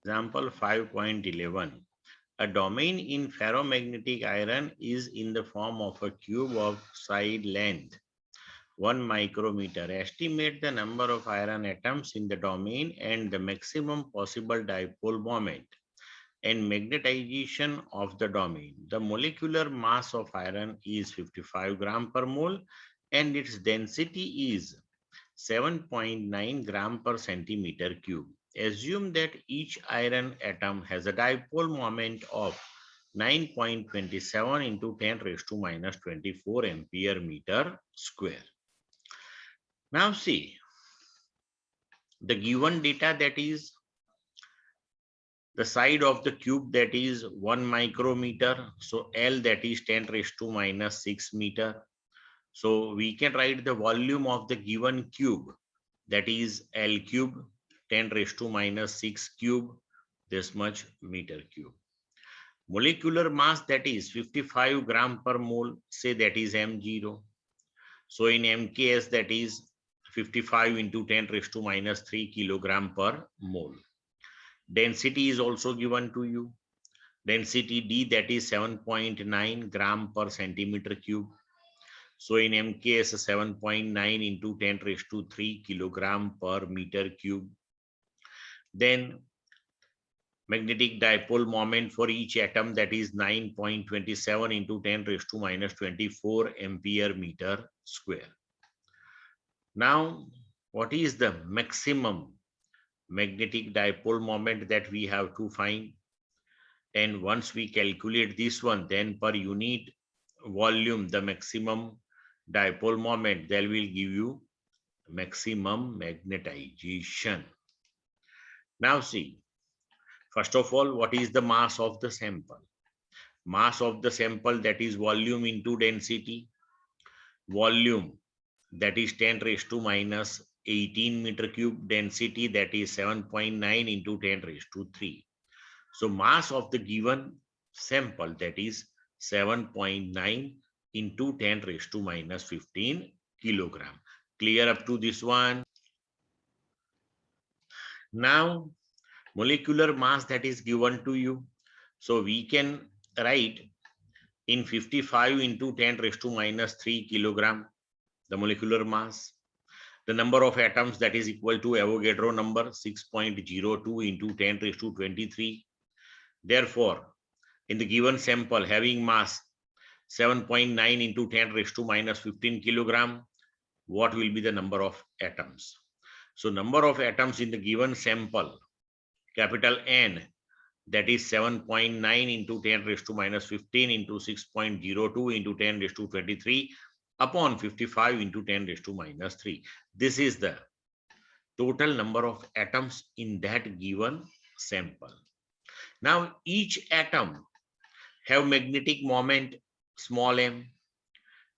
Example 5.11. A domain in ferromagnetic iron is in the form of a cube of side length 1 micrometer. Estimate the number of iron atoms in the domain and the maximum possible dipole moment and magnetization of the domain. The molecular mass of iron is 55 gram per mole and its density is 7.9 gram per centimeter cube. Assume that each iron atom has a dipole moment of 9.27 into 10 raised to minus 24 ampere meter square. Now see, the given data, that is the side of the cube, that is 1 micrometer. So L, that is 10 raised to minus 6 meter. So we can write the volume of the given cube, that is L cube 10 raised to minus 6 cube, this much meter cube. Molecular mass, that is 55 gram per mole, say that is M0. So in MKS, that is 55 into 10 raised to minus 3 kilogram per mole. Density is also given to you. Density D, that is 7.9 gram per centimeter cube. So in MKS, 7.9 into 10 raised to 3 kilogram per meter cube. Then magnetic dipole moment for each atom, that is 9.27 into 10 raised to minus 24 ampere meter square. Now, what is the maximum magnetic dipole moment that we have to find? And once we calculate this one, then per unit volume, the maximum dipole moment, that will give you maximum magnetization. Now see, first of all, what is the mass of the sample? Mass of the sample, that is volume into density. Volume, that is 10 raised to minus 18 meter cube. Density, that is 7.9 into 10 raised to 3. So mass of the given sample, that is 7.9 into 10 raised to minus 15 kilogram. Clear up to this one? Now, molecular mass that is given to you. So we can write in 55 into 10 raised to minus 3 kilogram, the molecular mass. The number of atoms, that is equal to Avogadro number 6.02 into 10 raised to 23. Therefore, in the given sample having mass 7.9 into 10 raised to minus 15 kilogram, what will be the number of atoms? So number of atoms in the given sample, capital N, that is 7.9 into 10 raised to minus 15 into 6.02 into 10 raised to 23 upon 55 into 10 raised to minus 3. This is the total number of atoms in that given sample. Now each atom have magnetic moment small m.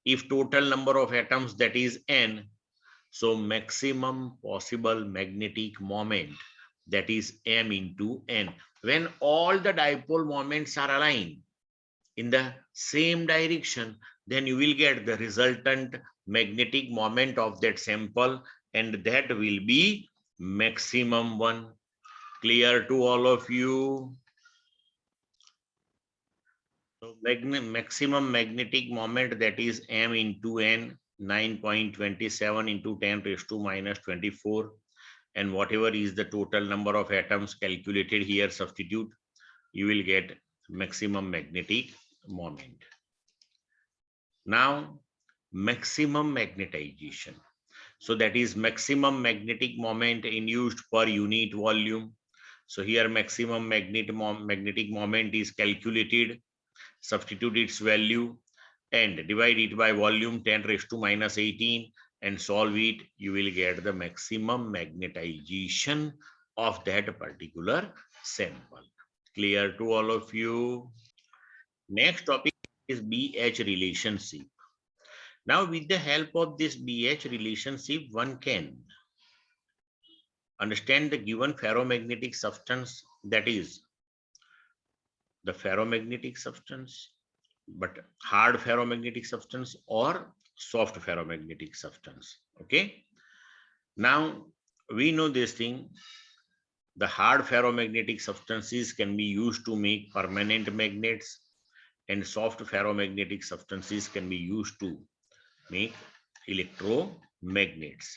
If total number of atoms, that is n, so maximum possible magnetic moment, that is m into n. When all the dipole moments are aligned in the same direction, then you will get the resultant magnetic moment of that sample, and that will be maximum one. Clear to all of you? So maximum magnetic moment, that is m into n, 9.27 into 10 raised to minus 24, and whatever is the total number of atoms calculated here, substitute, you will get maximum magnetic moment. Now maximum magnetization, so that is maximum magnetic moment induced per unit volume. So here maximum magnetic moment is calculated. Substitute its value and divide it by volume 10 raised to minus 18 and solve it. You will get the maximum magnetization of that particular sample. Clear to all of you? Next topic is BH relationship. Now with the help of this BH relationship, one can understand the given ferromagnetic substance, that is the ferromagnetic substance, but hard ferromagnetic substance or soft ferromagnetic substance. Okay. Now we know this thing, The hard ferromagnetic substances can be used to make permanent magnets, and soft ferromagnetic substances can be used to make electromagnets.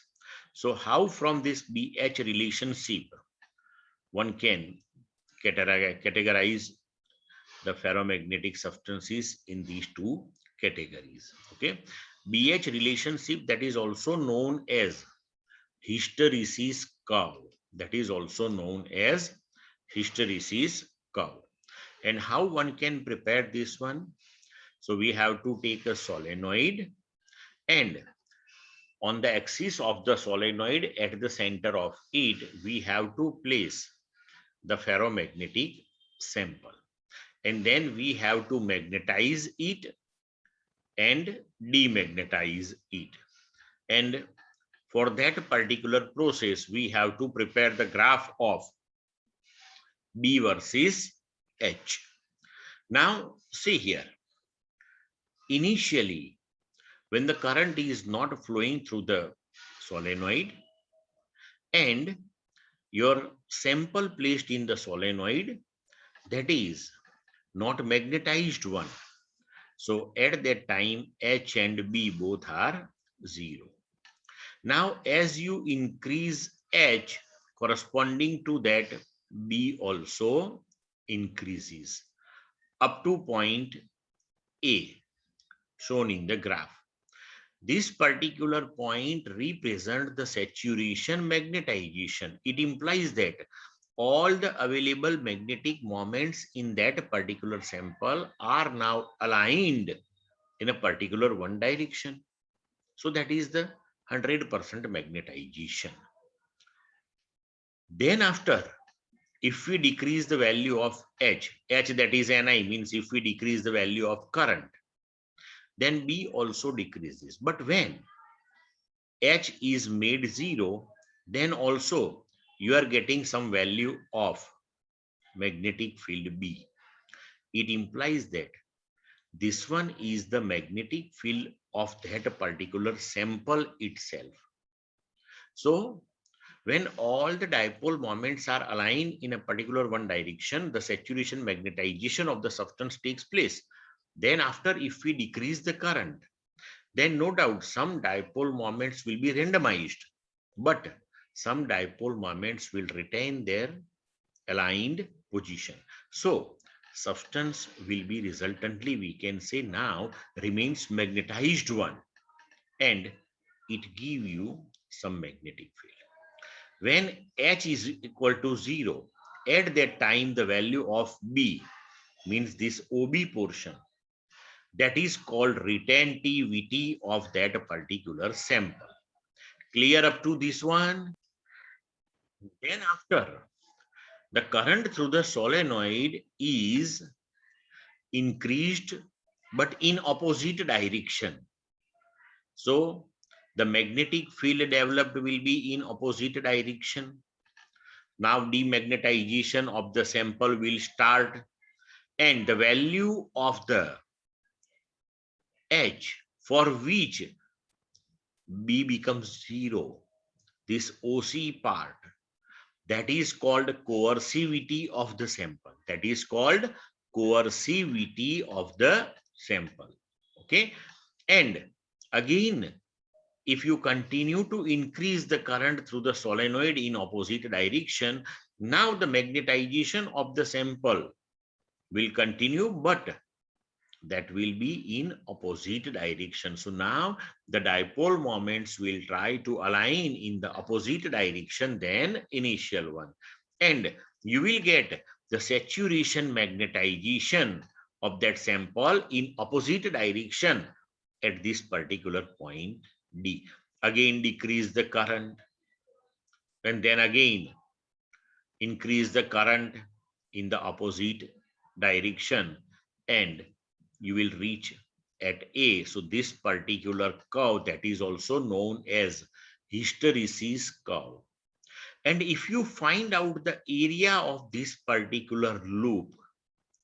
So how from this BH relationship one can categorize the ferromagnetic substances in these two categories. Okay, BH relationship, that is also known as hysteresis curve. That is also known as hysteresis curve. And how one can prepare this one? So we have to take a solenoid, and on the axis of the solenoid at the center of it, we have to place the ferromagnetic sample. And then we have to magnetize it and demagnetize it. And for that particular process, we have to prepare the graph of B versus H. Now, see here. Initially, when the current is not flowing through the solenoid and your sample placed in the solenoid, that is not magnetized one. So at that time, H and B both are 0. Now, as you increase H, corresponding to that, B also increases up to point A, shown in the graph. This particular point represents the saturation magnetization. It implies that all the available magnetic moments in that particular sample are now aligned in a particular one direction. So that is the 100% magnetization. Then after, if we decrease the value of H that is Ni, means if we decrease the value of current, then B also decreases. But when H is made 0, then also you are getting some value of magnetic field B. It implies that this one is the magnetic field of that particular sample itself. So when all the dipole moments are aligned in a particular one direction, the saturation magnetization of the substance takes place. Then after, if we decrease the current, then no doubt some dipole moments will be randomized, but some dipole moments will retain their aligned position. So substance will be resultantly, we can say now, remains magnetized one, and it give you some magnetic field. When H is equal to 0, at that time the value of B, means this OB portion, that is called retentivity of that particular sample. Clear up to this one? Then after, the current through the solenoid is increased, but in opposite direction. So the magnetic field developed will be in opposite direction. Now demagnetization of the sample will start, and the value of the H for which B becomes 0, this OC part, that is called coercivity of the sample. That is called coercivity of the sample. Okay. And again, if you continue to increase the current through the solenoid in opposite direction, now the magnetization of the sample will continue, but that will be in opposite direction. So now the dipole moments will try to align in the opposite direction than initial one, and you will get the saturation magnetization of that sample in opposite direction at this particular point D. Again decrease the current, and then again increase the current in the opposite direction, and you will reach at A. So this particular curve, that is also known as hysteresis curve. And if you find out the area of this particular loop,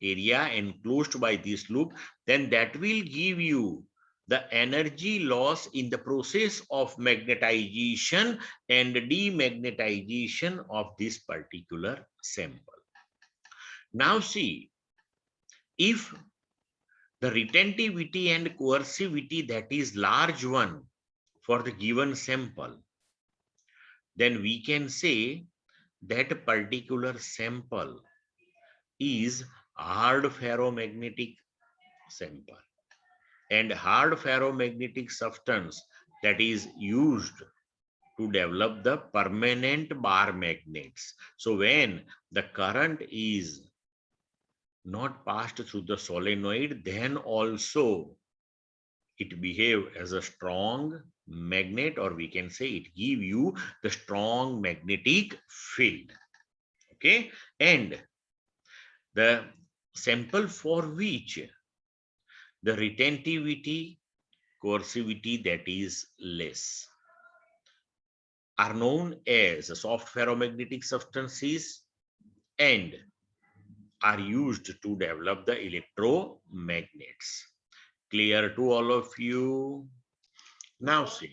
area enclosed by this loop, then that will give you the energy loss in the process of magnetization and demagnetization of this particular sample. Now see, if the retentivity and coercivity, that is large one for the given sample, then we can say that particular sample is hard ferromagnetic sample, and hard ferromagnetic substance that is used to develop the permanent bar magnets. So when the current is not passed through the solenoid, then also it behave as a strong magnet, or we can say it give you the strong magnetic field. Okay, and the sample for which the retentivity, coercivity that is less are known as soft ferromagnetic substances and are used to develop the electromagnets. Clear to all of you? Now see,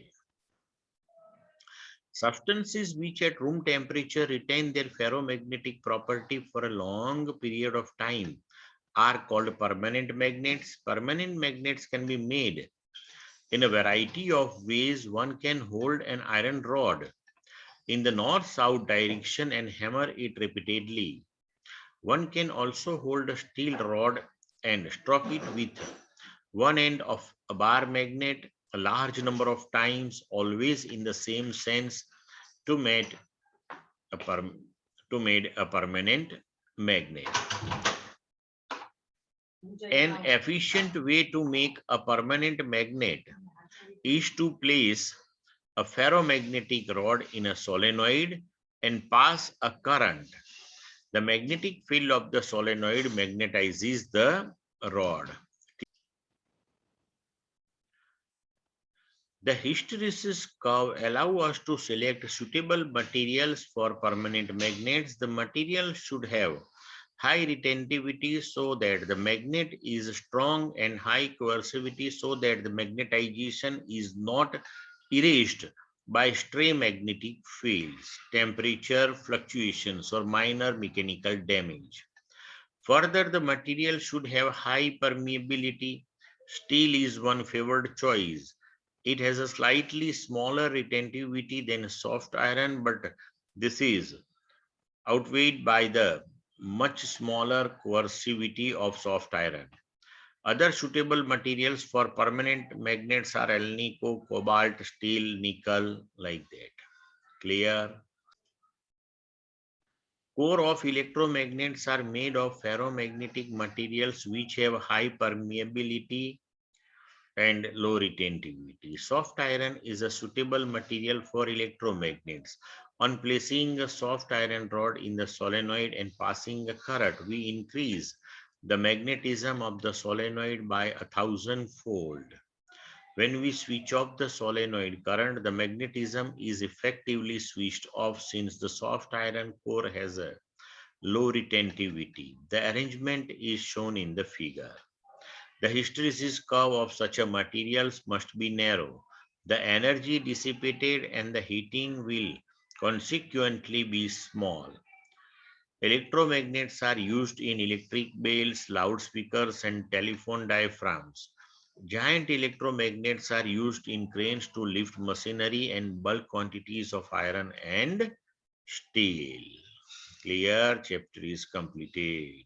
substances which at room temperature retain their ferromagnetic property for a long period of time are called permanent magnets. Permanent magnets can be made in a variety of ways. One can hold an iron rod in the north-south direction and hammer it repeatedly. One can also hold a steel rod and stroke it with one end of a bar magnet a large number of times, always in the same sense, to make a, permanent magnet. An efficient way to make a permanent magnet is to place a ferromagnetic rod in a solenoid and pass a current. The magnetic field of the solenoid magnetizes the rod. The hysteresis curve allows us to select suitable materials for permanent magnets. The material should have high retentivity so that the magnet is strong, and high coercivity so that the magnetization is not erased by stray magnetic fields, temperature fluctuations, or minor mechanical damage. Further, the material should have high permeability. Steel is one favored choice. It has a slightly smaller retentivity than soft iron, but this is outweighed by the much smaller coercivity of soft iron. Other suitable materials for permanent magnets are alnico, cobalt, steel, nickel, like that. Clear? Core of electromagnets are made of ferromagnetic materials which have high permeability and low retentivity. Soft iron is a suitable material for electromagnets. On placing a soft iron rod in the solenoid and passing a current, we increase the magnetism of the solenoid by 1,000-fold. When we switch off the solenoid current, the magnetism is effectively switched off since the soft iron core has a low retentivity. The arrangement is shown in the figure. The hysteresis curve of such a materials must be narrow. The energy dissipated and the heating will consequently be small. Electromagnets are used in electric bells, loudspeakers, and telephone diaphragms. Giant electromagnets are used in cranes to lift machinery and bulk quantities of iron and steel. Clear? Chapter is completed.